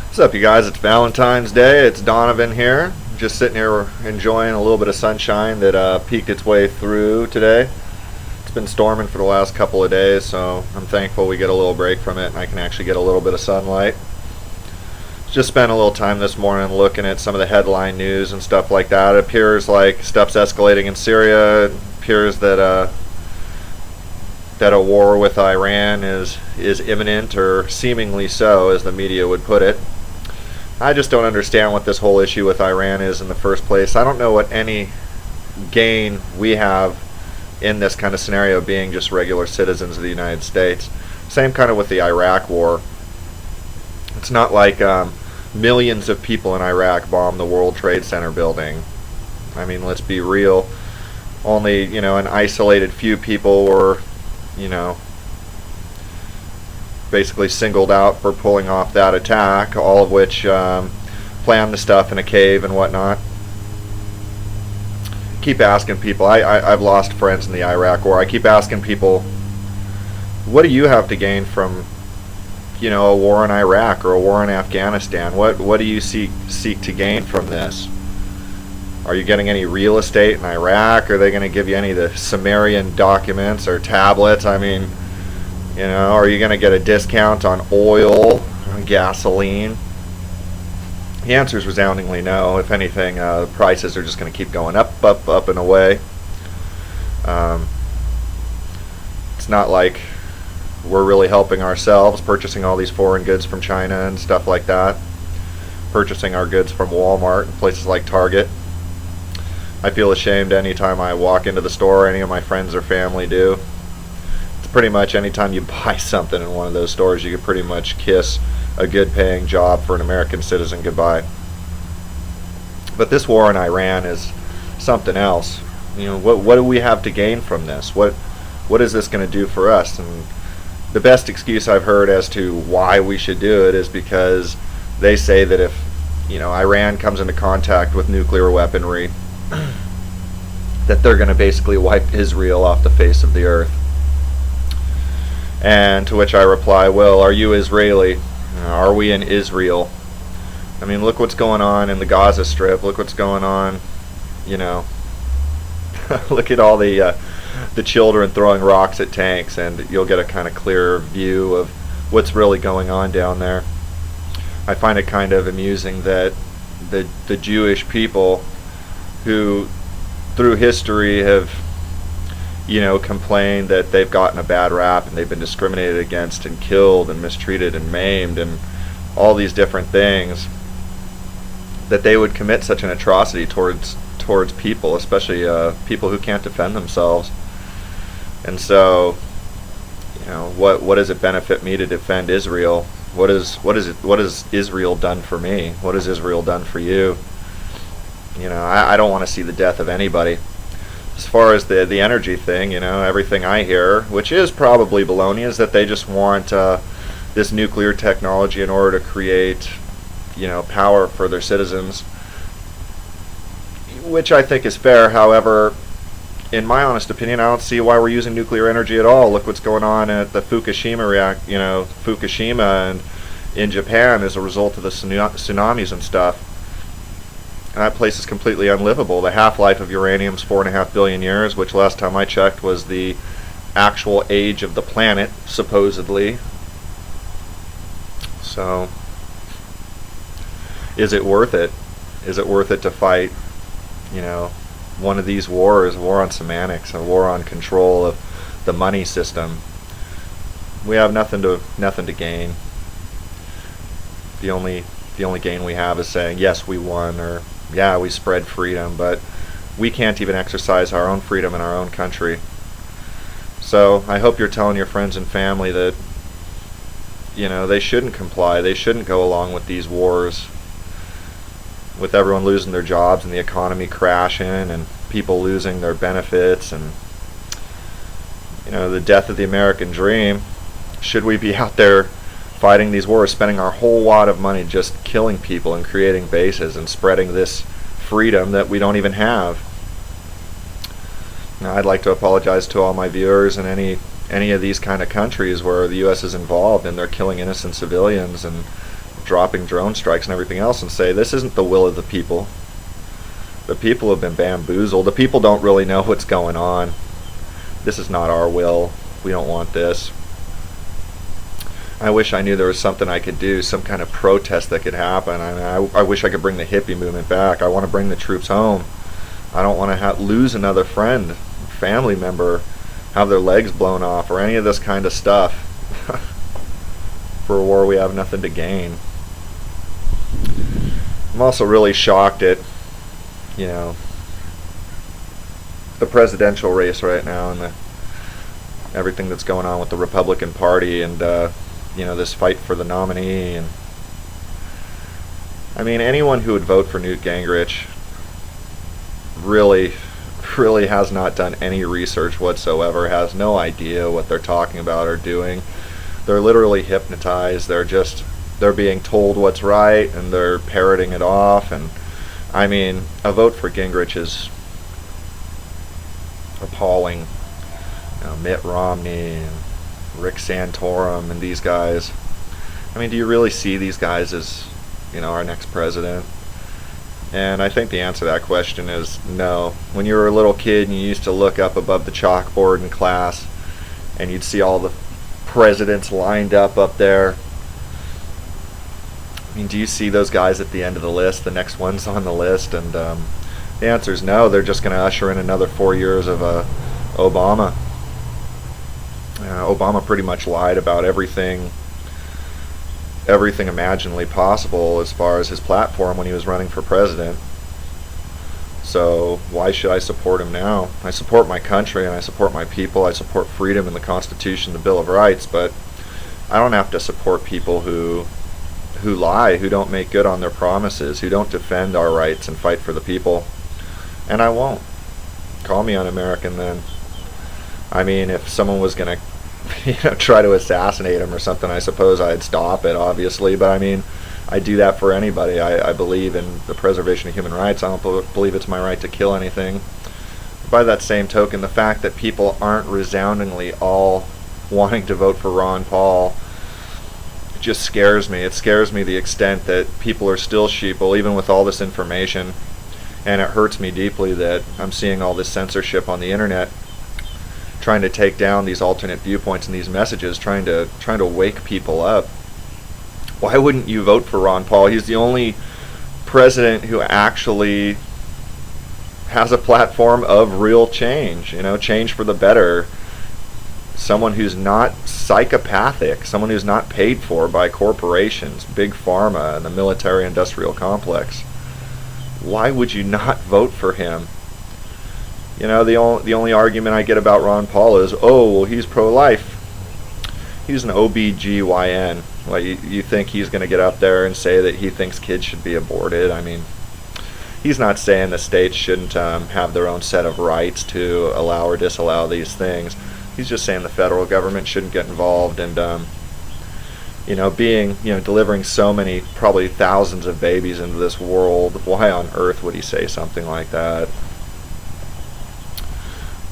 What's up, you guys? It's Valentine's Day. It's Donovan here. Just sitting here enjoying a little bit of sunshine that peeked its way through today. It's been storming for the last couple of days, so I'm thankful we get a little break from it and I can actually get a little bit of sunlight. Just spent a little time this morning looking at some of the headline news and stuff like that. It appears like stuff's escalating in Syria. It appears that a war with Iran is imminent, or seemingly so, as the media would put it. I just don't understand what this whole issue with Iran is in the first place. I don't know what any gain we have in this kind of scenario, being just regular citizens of the United States. Same kind of with the Iraq war. It's not like millions of people in Iraq bombed the World Trade Center building. I mean, let's be real. Only, an isolated few people were, basically singled out for pulling off that attack, all of which planned the stuff in a cave and whatnot. Keep asking people, I've lost friends in the Iraq war. I keep asking people, what do you have to gain from a war in Iraq or a war in Afghanistan? What do you seek to gain from this? Are you getting any real estate in Iraq? Are they going to give you any of the Sumerian documents or tablets? I mean, are you going to get a discount on oil, on gasoline? The answer is resoundingly no. If anything, the prices are just going to keep going up and away. It's not like we're really helping ourselves, purchasing all these foreign goods from China and stuff like that, purchasing our goods from Walmart and places like Target. I feel ashamed anytime I walk into the store, or any of my friends or family do. It's pretty much anytime you buy something in one of those stores, you could pretty much kiss a good paying job for an American citizen goodbye. But this war in Iran is something else. What do we have to gain from this? What is this going to do for us? And the best excuse I've heard as to why we should do it is because they say that if Iran comes into contact with nuclear weaponry, that they're going to basically wipe Israel off the face of the earth. And to which I reply, well, are you Israeli? Are we in Israel? I mean, look what's going on in the Gaza Strip. Look what's going on, look at all the children throwing rocks at tanks, and you'll get a kind of clearer view of what's really going on down there. I find it kind of amusing that the Jewish people, who through history have complained that they've gotten a bad rap and they've been discriminated against and killed and mistreated and maimed and all these different things, that they would commit such an atrocity towards people, especially people who can't defend themselves. And so, what does it benefit me to defend Israel? What has Israel done for me? What has Israel done for you? I don't want to see the death of anybody. As far as the energy thing, everything I hear, which is probably baloney, is that they just want this nuclear technology in order to create, power for their citizens, which I think is fair. However, in my honest opinion, I don't see why we're using nuclear energy at all. Look what's going on at the Fukushima and in Japan as a result of the tsunamis and stuff. And that place is completely unlivable. The half-life of uranium is 4.5 billion years, which last time I checked was the actual age of the planet, supposedly. So, is it worth it? Is it worth it to fight, one of these wars, a war on semantics, a war on control of the money system? We have nothing to gain. The only gain we have is saying, yes, we won, or yeah, we spread freedom, but we can't even exercise our own freedom in our own country. So I hope you're telling your friends and family that they shouldn't comply. They shouldn't go along with these wars, with everyone losing their jobs and the economy crashing and people losing their benefits and the death of the American dream. Should we be out there fighting these wars, spending our whole wad of money just killing people and creating bases and spreading this freedom that we don't even have? Now, I'd like to apologize to all my viewers in any of these kind of countries where the U.S. is involved and they're killing innocent civilians and dropping drone strikes and everything else and say, this isn't the will of the people. The people have been bamboozled. The people don't really know what's going on. This is not our will. We don't want this. I wish I knew there was something I could do, some kind of protest that could happen. I wish I could bring the hippie movement back. I want to bring the troops home. I don't want to lose another friend, family member, have their legs blown off, or any of this kind of stuff. For a war we have nothing to gain. I'm also really shocked at, the presidential race right now and everything that's going on with the Republican Party and this fight for the nominee. And I mean, anyone who would vote for Newt Gingrich really has not done any research whatsoever, has no idea what they're talking about or doing. They're literally hypnotized. They're being told what's right and they're parroting it off. And I mean, a vote for Gingrich is appalling. Mitt Romney and Rick Santorum and these guys. I mean, do you really see these guys as, our next president? And I think the answer to that question is no. When you were a little kid and you used to look up above the chalkboard in class and you'd see all the presidents lined up there. I mean, do you see those guys at the end of the list, the next ones on the list? And the answer is no. They're just going to usher in another 4 years of Obama. Obama pretty much lied about everything imaginably possible as far as his platform when he was running for president. So why should I support him now? I support my country and I support my people. I support freedom and the Constitution, the Bill of Rights, but I don't have to support people who lie, who don't make good on their promises, who don't defend our rights and fight for the people. And I won't. Call me un-American then. I mean, if someone was going to try to assassinate him or something, I suppose I'd stop it, obviously. But I mean, I do that for anybody. I believe in the preservation of human rights. I don't believe it's my right to kill anything. By that same token, the fact that people aren't resoundingly all wanting to vote for Ron Paul just scares me. It scares me the extent that people are still sheeple, even with all this information. And it hurts me deeply that I'm seeing all this censorship on the internet, trying to take down these alternate viewpoints and these messages, trying to wake people up. Why wouldn't you vote for Ron Paul? He's the only president who actually has a platform of real change, change for the better. Someone who's not psychopathic, someone who's not paid for by corporations, big pharma, and the military-industrial complex. Why would you not vote for him? The only argument I get about Ron Paul is, oh, well, he's pro-life. He's an OBGYN. Well, you think he's going to get up there and say that he thinks kids should be aborted? I mean, he's not saying the states shouldn't have their own set of rights to allow or disallow these things. He's just saying the federal government shouldn't get involved. And delivering so many, probably thousands of babies into this world, why on earth would he say something like that?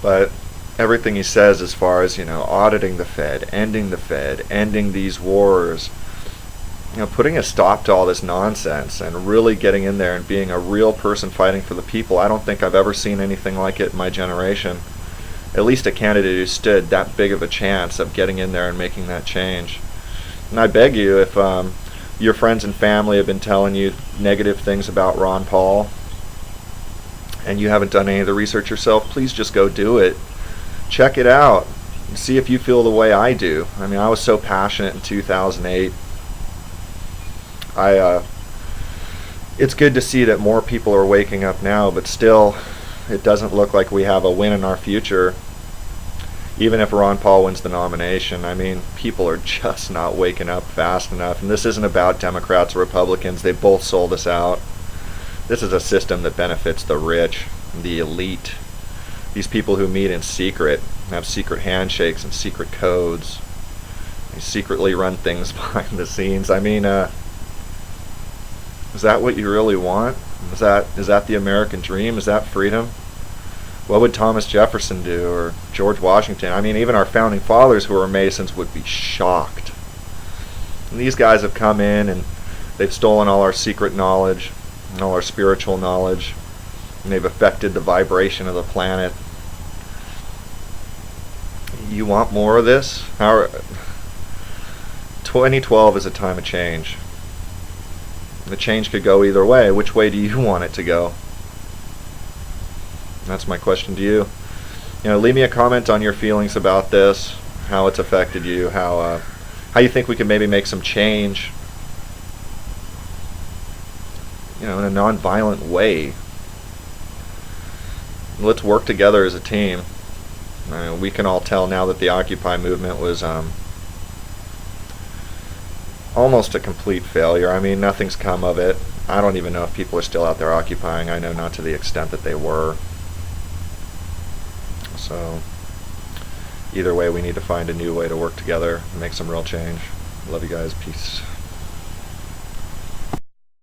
But everything he says as far as, auditing the Fed, ending these wars, putting a stop to all this nonsense and really getting in there and being a real person fighting for the people. I don't think I've ever seen anything like it in my generation. At least a candidate who stood that big of a chance of getting in there and making that change. And I beg you, if your friends and family have been telling you negative things about Ron Paul and you haven't done any of the research yourself, please just go do it. Check it out and see if you feel the way I do. I mean, I was so passionate in 2008. It's good to see that more people are waking up now, but still, it doesn't look like we have a win in our future. Even if Ron Paul wins the nomination, I mean, people are just not waking up fast enough. And this isn't about Democrats or Republicans. They both sold us out. This is a system that benefits the rich, the elite. These people who meet in secret, have secret handshakes and secret codes. They secretly run things behind the scenes. I mean, is that what you really want? Is that the American dream? Is that freedom? What would Thomas Jefferson do, or George Washington? I mean, even our founding fathers who were Masons would be shocked. And these guys have come in and They've stolen all our secret knowledge, and all our spiritual knowledge, and they've affected the vibration of the planet. You want more of this? 2012 is a time of change. The change could go either way. Which way do you want it to go? That's my question to you. Leave me a comment on your feelings about this, how it's affected you, how you think we can maybe make some change, in a non-violent way. Let's work together as a team. We can all tell now that the Occupy movement was almost a complete failure. I mean, nothing's come of it. I don't even know if people are still out there occupying. I know not to the extent that they were. So, either way, we need to find a new way to work together and make some real change. Love you guys. Peace.